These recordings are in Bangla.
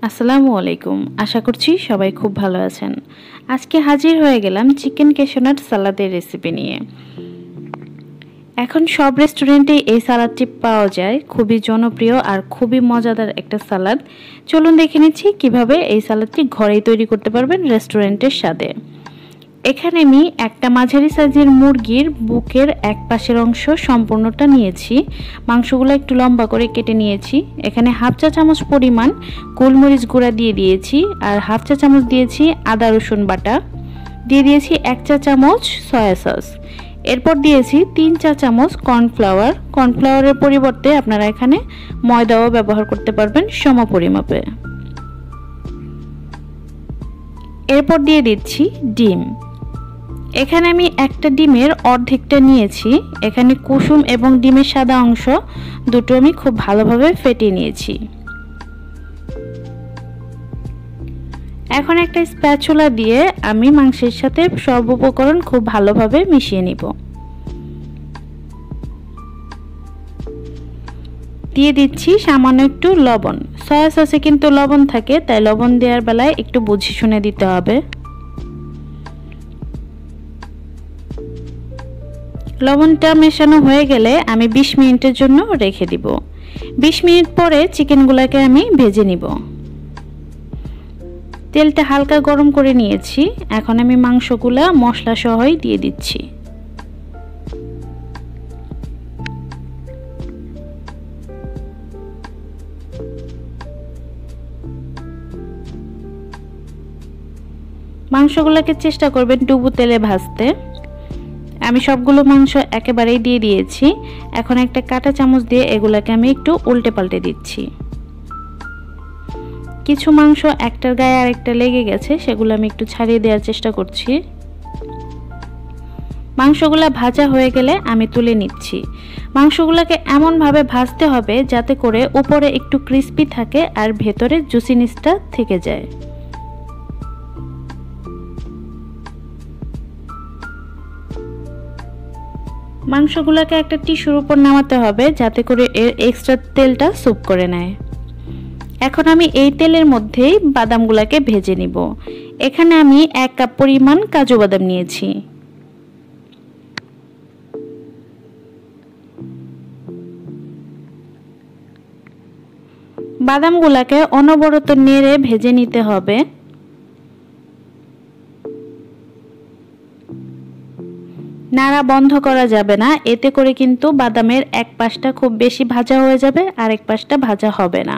আসসালামু আলাইকুম। আশা করছি সবাই খুব ভালো আছেন। আজকে হাজির হয়ে গেলাম চিকেন ক্যাশনাট সালাদের রেসিপি নিয়ে। এখন সব রেস্টুরেন্টে এই সালাদটি পাওয়া যায়, খুবই জনপ্রিয় আর খুবই মজাদার একটা সালাদ। চলুন দেখে নিচ্ছি কিভাবে এই সালাদটি ঘরেই তৈরি করতে পারবেন রেস্টুরেন্টের স্বাদে। এখানে আমি একটা মাঝারি সাইজের মুরগির বুকের এক পাশের অংশ সম্পূর্ণটা নিয়েছি। মাংসগুলো একটু লম্বা করে কেটে নিয়েছি। এখানে হাফ চা চামচ পরিমাণ গোলমরিচ গুঁড়া দিয়ে দিয়েছি, আর হাফ চা চামচ দিয়েছি আদা রসুন বাটা, দিয়ে দিয়েছি 1 চা চামচ সয়া সস, এরপর দিয়েছি 3 চা চামচ কর্নফ্লাওয়ার। কর্নফ্লাওয়ারের পরিবর্তে আপনারা এখানে ময়দাও ব্যবহার করতে পারবেন সম পরিমাপে। এরপর দিয়ে দিচ্ছি ডিম। এখানে আমি একটা ডিমের অর্ধেকটা নিয়েছি। এখানে কুসুম এবং ডিমের সাদা অংশ দুটো আমি খুব ভালোভাবে ফেটিয়ে নিয়েছি। এখন একটা স্প্যাচুলা দিয়ে আমি মাংসের সাথে সব উপকরণ খুব ভালোভাবে মিশিয়ে নিব। দিয়ে দিচ্ছি সামান্য একটু লবণ। সয়া সসে কিন্তু লবণ থাকে, তাই লবণ দেওয়ার বেলায় একটু বুঝে শুনে দিতে হবে। লবণটা মেশানো হয়ে গেলে আমি 20 মিনিটের জন্য রেখে দিব। 20 মিনিট পরে চিকেনগুলোকে আমি ভেজে নিব। তেলটা হালকা গরম করে নিয়েছি। এখন আমি মাংসগুলা মশলা সহই দিয়ে দিচ্ছি। মাংসগুলোকে চেষ্টা করবেন ডুবো তেলে ভাজতে। আমি সবগুলো মাংস একেবারেই দিয়ে দিয়েছি। এখন একটা কাঁটা চামচ দিয়ে এগুলাকে আমি একটু উল্টে পাল্টে দিচ্ছি। কিছু মাংস একটার গায়ে আরেকটা লেগে গেছে, সেগুলো আমি একটু ছাড়িয়ে দেওয়ার চেষ্টা করছি। মাংসগুলা ভাজা হয়ে গেলে আমি তুলে নিচ্ছি। মাংসগুলোকে এমনভাবে ভাজতে হবে যাতে করে উপরে একটু ক্রিস্পি থাকে আর ভেতরে জুসিনেসটা থেকে যায়। মাংসগুলোকে একটা টিস্যুর উপর নামাতে হবে যাতে করে এর এক্সট্রা তেলটা সুপ করে নেয়। এখন আমি এই তেলের মধ্যেই বাদামগুলোকে ভেজে নিব। এখানে আমি 1 কাপ পরিমাণ কাজু বাদাম নিয়েছি। বাদামগুলোকে অনবরত নেড়ে ভেজে নিতে হবে। নাড়া বন্ধ করা যাবে না, এতে করে কিন্তু বাদামের এক পাশটা খুব বেশি ভাজা হয়ে যাবে আর এক পাশটা ভাজা হবে না।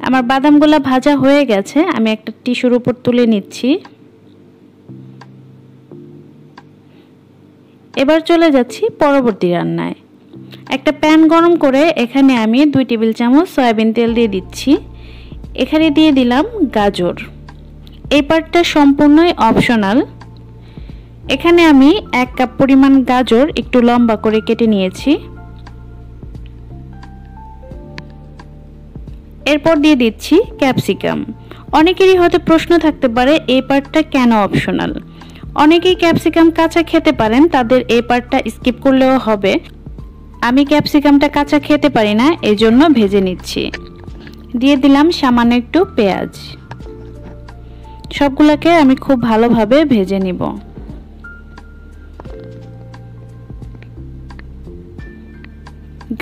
আমার বাদামগুলো ভাজা হয়ে গেছে, আমি একটা টিস্যুর উপর তুলে নিচ্ছি। এবার চলে যাচ্ছি পরবর্তী রান্নায়। একটা প্যান গরম করে এখানে আমি 2 টেবিল চামচ সয়াবিন তেল দিয়ে দিচ্ছি। এখানে দিয়ে দিলাম গাজর। এই পার্টটা সম্পূর্ণই অপশনাল। এখানে আমি 1 কাপ পরিমাণ গাজর একটু লম্বা করে কেটে নিয়েছি। এরপর দিয়ে দিচ্ছি ক্যাপসিকাম। অনেকেরই হয়তো প্রশ্ন থাকতে পারে এই পার্টটা কেন অপশনাল। অনেকেই ক্যাপসিকাম কাঁচা খেতে পারেন, তাদের এই পার্টটা স্কিপ করলেও হবে। আমি ক্যাপসিকামটা কাঁচা খেতে পারি না, এজন্য ভেজে নিচ্ছি। দিয়ে দিলাম সামান্য একটু পেঁয়াজ। সবগুলোকে আমি খুব ভালোভাবে ভেজে নিব।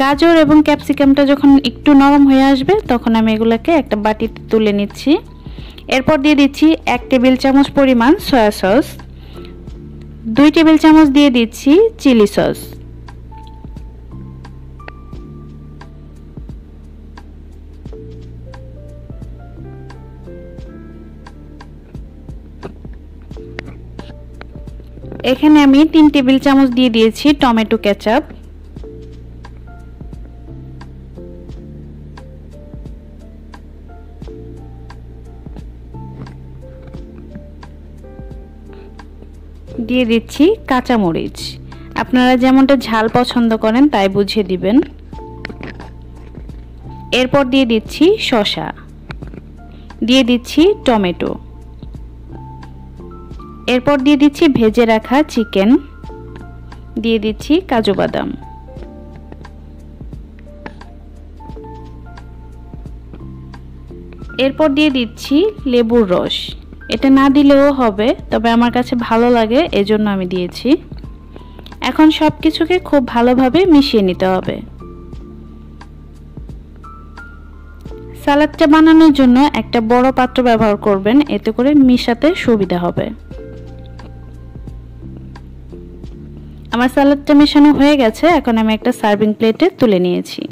গাজর এবং ক্যাপসিকামটা যখন একটু নরম হয়ে আসবে তখন আমি এগুলোকে একটা বাটিতে তুলে নিচ্ছি। এরপর দিয়ে দিচ্ছি 1 টেবিল চামচ পরিমাণ সয়া সস, 2 টেবিল চামচ দিয়ে দিচ্ছি চিলি সস, এখানে আমি 3 টেবিল চামচ দিয়ে দিয়েছি টমেটো কেচাপ, দিয়ে দিচ্ছি কাঁচামরিচ। আপনারা যেমনটা ঝাল পছন্দ করেন তাই বুঝিয়ে দিবেন। এরপর দিয়ে দিচ্ছি শসা, দিয়ে দিচ্ছি টমেটো, এরপর দিয়ে দিচ্ছি ভেজে রাখা চিকেন, দিয়ে দিচ্ছি কাজু বাদাম। এরপর দিয়ে দিচ্ছি লেবুর রস। এটা না দিলেও হবে, তবে আমার কাছে ভালো লাগে এজন্য আমি দিয়েছি। এখন সব কিছুকে খুব ভালোভাবে মিশিয়ে নিতে হবে। সালাদটা বানানোর জন্য একটা বড় পাত্র ব্যবহার করবেন, এতে করে মিশাতে সুবিধা হবে। আমার সালাদটা মেশানো হয়ে গেছে, এখন আমি একটা সার্ভিং প্লেটে তুলে নিয়েছি।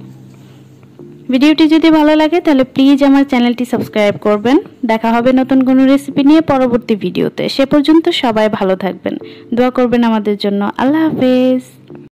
ভিডিওটি যদি ভালো লাগে তাহলে প্লিজ আমার চ্যানেলটি সাবস্ক্রাইব করবেন। দেখা হবে নতুন কোনো রেসিপি নিয়ে পরবর্তী ভিডিওতে। সে পর্যন্ত সবাই ভালো থাকবেন, দোয়া করবেন আমাদের জন্য। আল্লাহ হাফেজ।